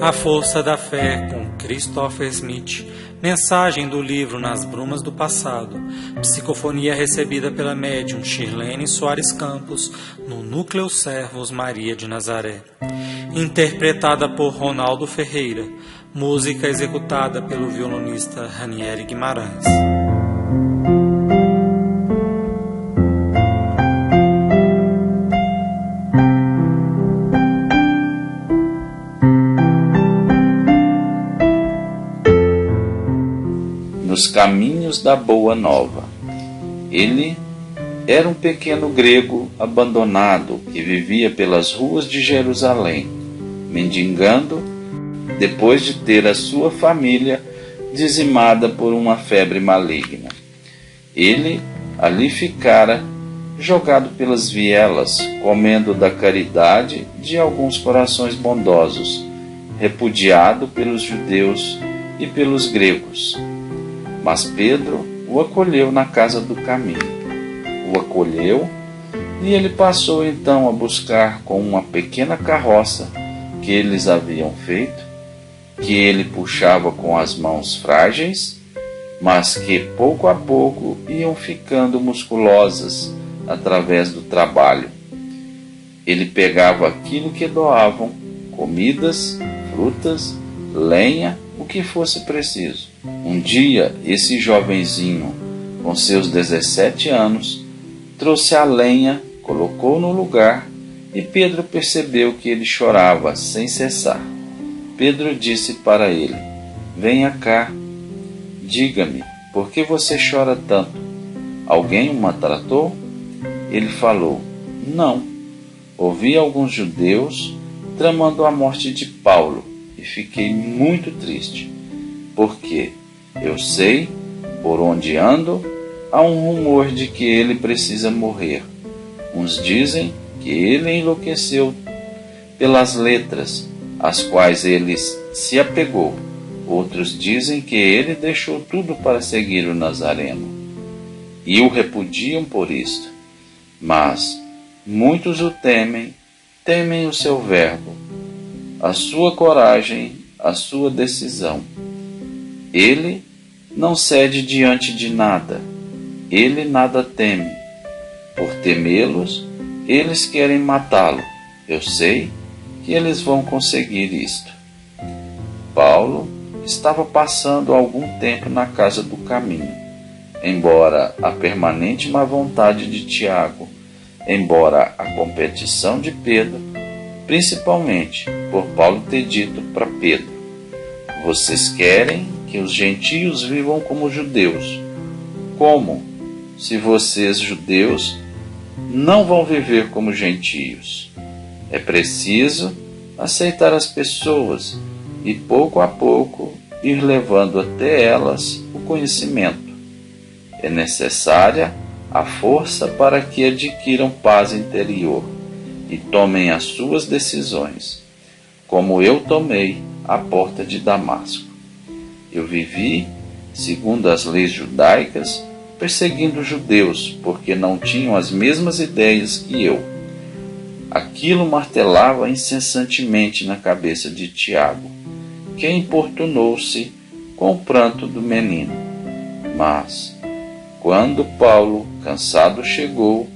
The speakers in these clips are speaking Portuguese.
A Força da Fé, com Christopher Smith. Mensagem do livro Nas Brumas do Passado. Psicofonia recebida pela médium Shirlene Soares Campos, no Núcleo Servos Maria de Nazaré. Interpretada por Ronaldo Ferreira. Música executada pelo violonista Ranieri Guimarães. Nos caminhos da Boa Nova. Ele era um pequeno grego abandonado que vivia pelas ruas de Jerusalém, mendigando depois de ter a sua família dizimada por uma febre maligna. Ele ali ficara jogado pelas vielas, comendo da caridade de alguns corações bondosos, repudiado pelos judeus e pelos gregos. Mas Pedro o acolheu na casa do caminho. O acolheu e ele passou então a buscar com uma pequena carroça que eles haviam feito, que ele puxava com as mãos frágeis, mas que pouco a pouco iam ficando musculosas através do trabalho. Ele pegava aquilo que doavam, comidas, frutas, lenha, o que fosse preciso. Um dia, esse jovenzinho, com seus 17 anos, trouxe a lenha, colocou no lugar e Pedro percebeu que ele chorava sem cessar. Pedro disse para ele: "Venha cá, diga-me, por que você chora tanto? Alguém o maltratou?" Ele falou: "Não, ouvi alguns judeus tramando a morte de Paulo e fiquei muito triste, porque eu sei, por onde ando, há um rumor de que ele precisa morrer. Uns dizem que ele enlouqueceu pelas letras, às quais ele se apegou. Outros dizem que ele deixou tudo para seguir o Nazareno, e o repudiam por isto. Mas muitos o temem o seu verbo, a sua coragem, a sua decisão. Ele não cede diante de nada, ele nada teme. Por temê-los, eles querem matá-lo. Eu sei que eles vão conseguir isto." Paulo estava passando algum tempo na casa do caminho, embora a permanente má vontade de Tiago, embora a competição de Pedro, principalmente por Paulo ter dito para Pedro: "Vocês querem que os gentios vivam como judeus. Como, se vocês, judeus, não vão viver como gentios? É preciso aceitar as pessoas e, pouco a pouco, ir levando até elas o conhecimento. É necessária a força para que adquiram paz interior e tomem as suas decisões, como eu tomei à porta de Damasco. Eu vivi, segundo as leis judaicas, perseguindo os judeus, porque não tinham as mesmas ideias que eu." Aquilo martelava incessantemente na cabeça de Tiago, que importunou-se com o pranto do menino. Mas, quando Paulo, cansado, chegou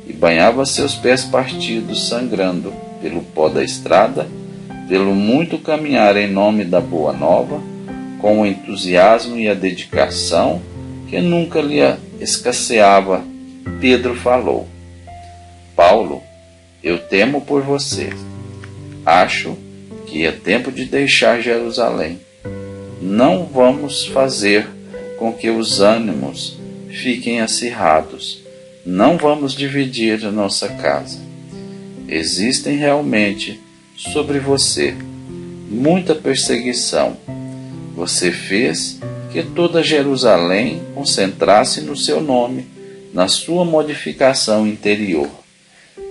e banhava seus pés partidos, sangrando pelo pó da estrada, pelo muito caminhar em nome da Boa Nova, com o entusiasmo e a dedicação que nunca lhe escasseava, Pedro falou: "Paulo, eu temo por você. Acho que é tempo de deixar Jerusalém. Não vamos fazer com que os ânimos fiquem acirrados. Não vamos dividir a nossa casa. Existem realmente sobre você muita perseguição. Você fez que toda Jerusalém concentrasse no seu nome, na sua modificação interior.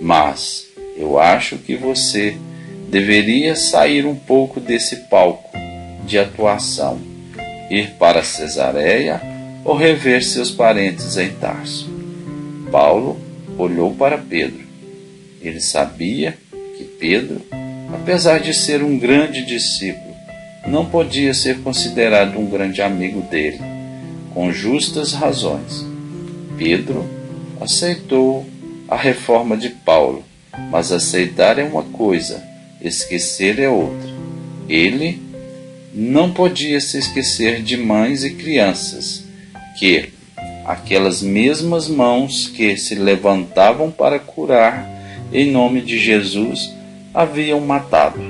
Mas eu acho que você deveria sair um pouco desse palco de atuação, ir para Cesareia ou rever seus parentes em Tarso." Paulo olhou para Pedro. Ele sabia que Pedro, apesar de ser um grande discípulo, não podia ser considerado um grande amigo dele, com justas razões. Pedro aceitou a reforma de Paulo, mas aceitar é uma coisa, esquecer é outra. Ele não podia se esquecer de mães e crianças, que aquelas mesmas mãos que se levantavam para curar em nome de Jesus haviam matado.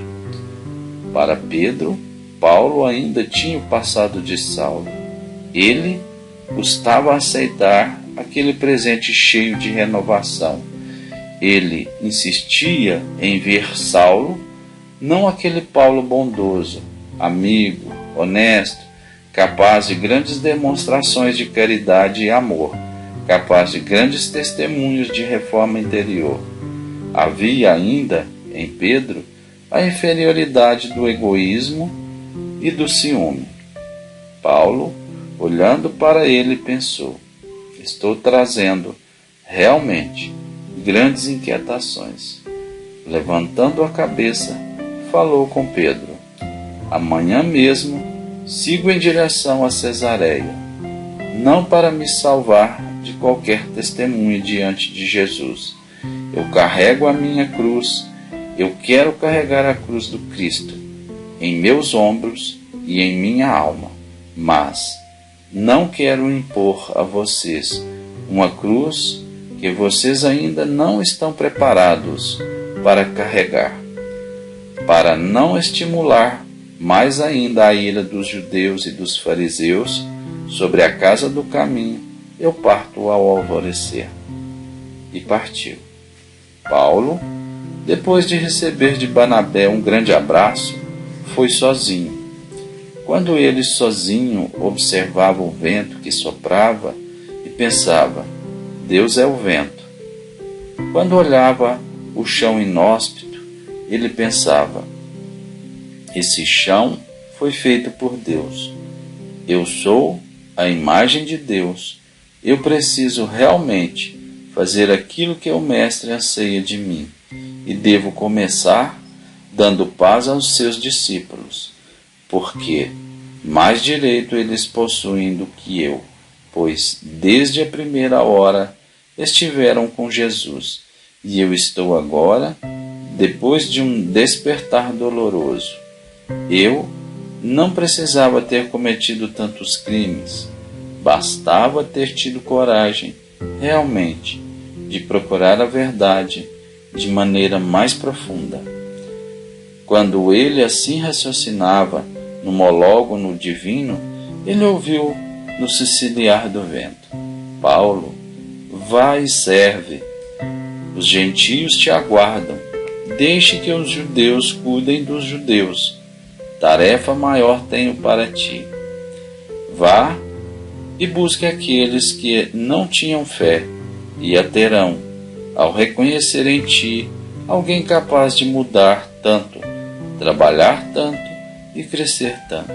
Para Pedro, Paulo ainda tinha o passado de Saulo. Ele custava aceitar aquele presente cheio de renovação. Ele insistia em ver Saulo, não aquele Paulo bondoso, amigo, honesto, capaz de grandes demonstrações de caridade e amor, capaz de grandes testemunhos de reforma interior. Havia ainda, em Pedro, a inferioridade do egoísmo e do ciúme. Paulo, olhando para ele, pensou: estou trazendo, realmente, grandes inquietações. Levantando a cabeça, falou com Pedro: amanhã mesmo sigo em direção a Cesareia, não para me salvar de qualquer testemunho diante de Jesus. Eu carrego a minha cruz, eu quero carregar a cruz do Cristo em meus ombros e em minha alma, mas não quero impor a vocês uma cruz que vocês ainda não estão preparados para carregar. Para não estimular mais ainda a ira dos judeus e dos fariseus sobre a casa do caminho, eu parto ao alvorecer. E partiu. Paulo, depois de receber de Barnabé um grande abraço, foi sozinho. Quando ele sozinho observava o vento que soprava e pensava: Deus é o vento. Quando olhava o chão inóspito, ele pensava: esse chão foi feito por Deus. Eu sou a imagem de Deus. Eu preciso realmente fazer aquilo que o Mestre anseia de mim, e devo começar dando paz aos seus discípulos, porque mais direito eles possuem do que eu, pois desde a primeira hora estiveram com Jesus, e eu estou agora, depois de um despertar doloroso. Eu não precisava ter cometido tantos crimes, bastava ter tido coragem, realmente, de procurar a verdade de maneira mais profunda. Quando ele assim raciocinava no monólogo divino, ele ouviu no ciciliar do vento: Paulo, vai e serve. Os gentios te aguardam. Deixe que os judeus cuidem dos judeus. Tarefa maior tenho para ti. Vá e busque aqueles que não tinham fé, e a terão, ao reconhecer em ti alguém capaz de mudar tanto, trabalhar tanto e crescer tanto.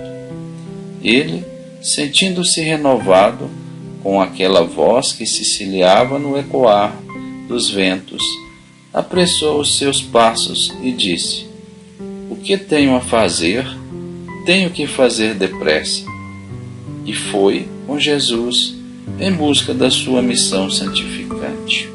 Ele, sentindo-se renovado com aquela voz que ciciliava no ecoar dos ventos, apressou os seus passos e disse: o que tenho a fazer? Tenho que fazer depressa. E foi com Jesus em busca da sua missão santificante.